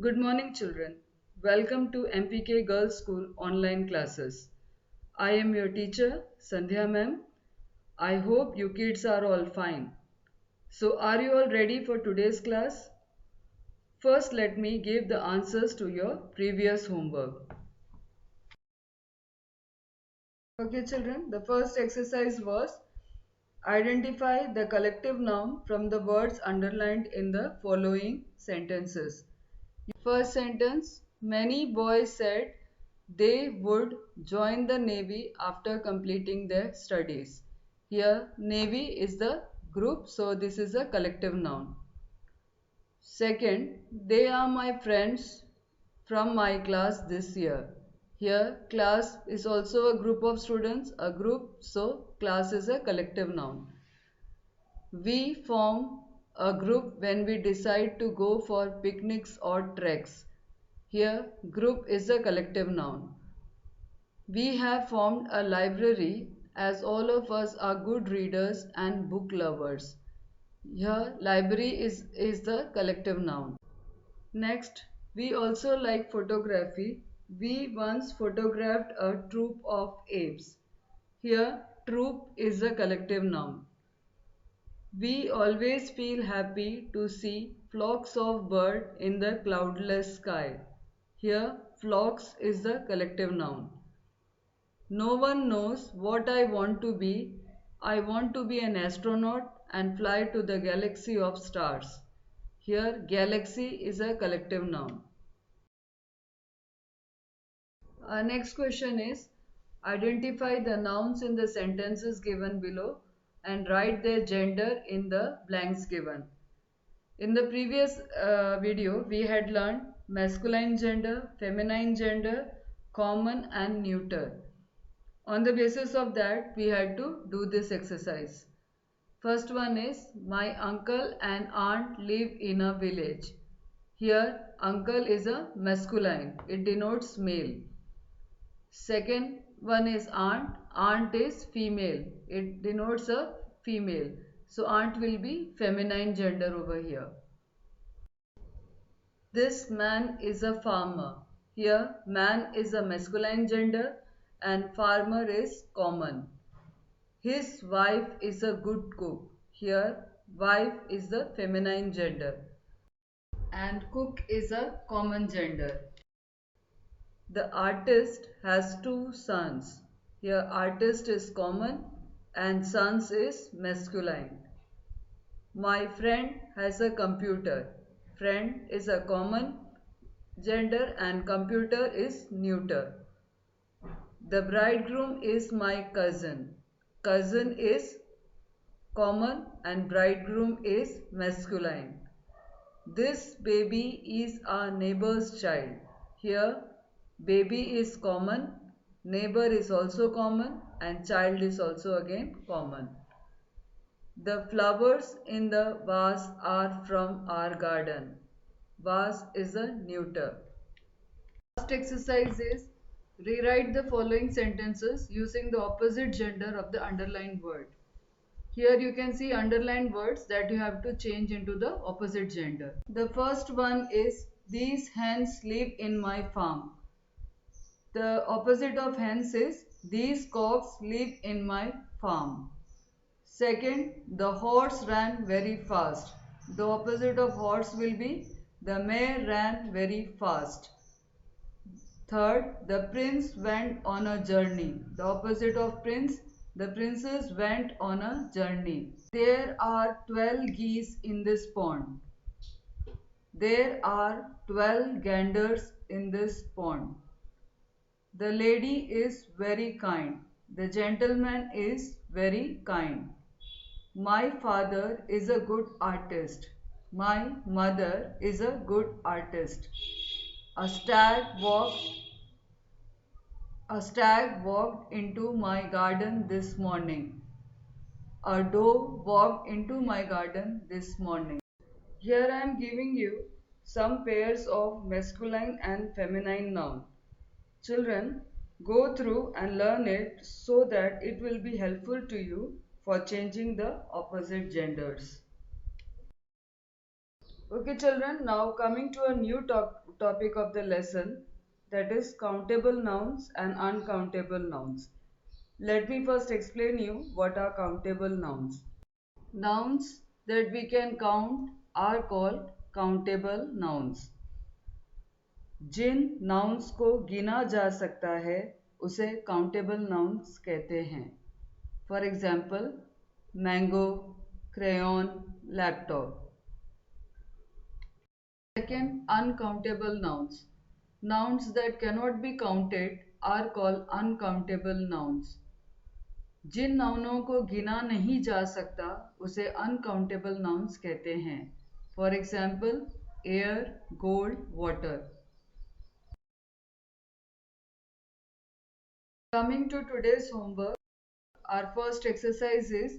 Good morning, children. Welcome to MPK Girls School online classes. I am your teacher, Sandhya ma'am. I hope you kids are all fine. So, are you all ready for today's class? First, let me give the answers to your previous homework. Okay, children, the first exercise was identify the collective noun from the words underlined in the following sentences. First sentence, many boys said they would join the Navy after completing their studies. Here, Navy is the group, so this is a collective noun. Second, they are my friends from my class this year. Here, class is also a group of students, a group, so class is a collective noun. We form a group when we decide to go for picnics or treks. Here, group is a collective noun. We have formed a library as all of us are good readers and book lovers. Here, library is the collective noun. Next, we also like photography. We once photographed a troop of apes. Here, troop is a collective noun. We always feel happy to see flocks of birds in the cloudless sky. Here, flocks is the collective noun. No one knows what I want to be. I want to be an astronaut and fly to the galaxy of stars. Here, galaxy is a collective noun. Our next question is identify the nouns in the sentences given below and write their gender in the blanks given. In the previous video, we had learned masculine gender, feminine gender, common and neuter. On the basis of that, we had to do this exercise. First one is, my uncle and aunt live in a village. Here, uncle is a masculine. It denotes male. Second one is aunt. Aunt is female. It denotes a female. So, aunt will be feminine gender over here. This man is a farmer. Here, man is a masculine gender and farmer is common. His wife is a good cook. Here, wife is the feminine gender and cook is a common gender. The artist has two sons. Here, artist is common and sons is masculine. My friend has a computer. Friend is a common gender and computer is neuter. The bridegroom is my cousin. Cousin is common and bridegroom is masculine. This baby is our neighbor's child. Here, baby is common, neighbor is also common, and child is also again common. The flowers in the vase are from our garden. Vase is a neuter. Last exercise is rewrite the following sentences using the opposite gender of the underlined word. Here you can see underlined words that you have to change into the opposite gender. The first one is these hens live in my farm. The opposite of hens is these cocks live in my farm. Second, the horse ran very fast. The opposite of horse will be the mare ran very fast. Third, the prince went on a journey. The opposite of prince, the princess went on a journey. There are 12 geese in this pond. There are 12 ganders in this pond. The lady is very kind. The gentleman is very kind. My father is a good artist. My mother is a good artist. A stag walked A stag walked into my garden this morning. A doe walked into my garden this morning. Here I am giving you some pairs of masculine and feminine noun. Children, go through and learn it so that it will be helpful to you for changing the opposite genders. Okay, children, now coming to a new topic of the lesson, that is countable nouns and uncountable nouns. Let me first explain you what are countable nouns. Nouns that we can count are called countable nouns. Jin nouns को गिना जा सकता है उसे countable nouns कहते हैं. For example, mango, crayon, laptop. Second, uncountable nouns. Nouns that cannot be counted are called uncountable nouns. जिन नाउनों को गिना नहीं जा सकता उसे अनकाउंटेबल नाउन्स कहते हैं. For example, air, gold, water. Coming to today's homework, our first exercise is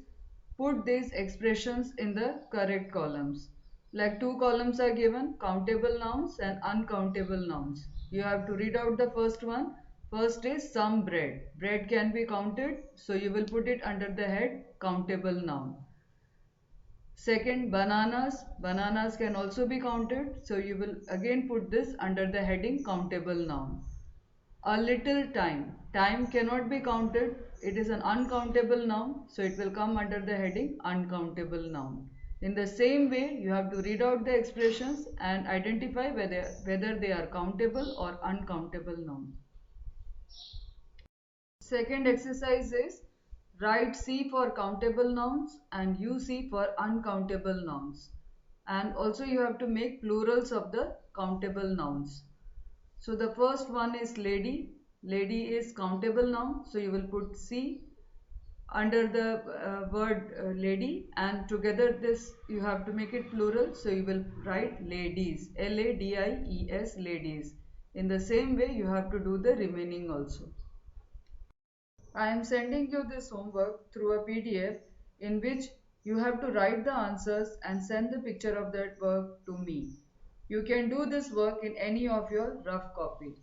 put these expressions in the correct columns. Like two columns are given, countable nouns and uncountable nouns. You have to read out the first one. First is some bread. Bread can be counted, so you will put it under the head countable noun. Second, bananas. Bananas can also be counted, so you will again put this under the heading countable noun. A little time. Time cannot be counted. It is an uncountable noun, so it will come under the heading uncountable noun. In the same way, you have to read out the expressions and identify whether they are countable or uncountable noun. Second exercise is write C for countable nouns and UC for uncountable nouns. And also you have to make plurals of the countable nouns. So the first one is lady. Lady is countable noun. So you will put C under the word lady, and together this you have to make it plural. So you will write ladies. Ladies, ladies. In the same way you have to do the remaining also. I am sending you this homework through a PDF in which you have to write the answers and send the picture of that work to me. You can do this work in any of your rough copy.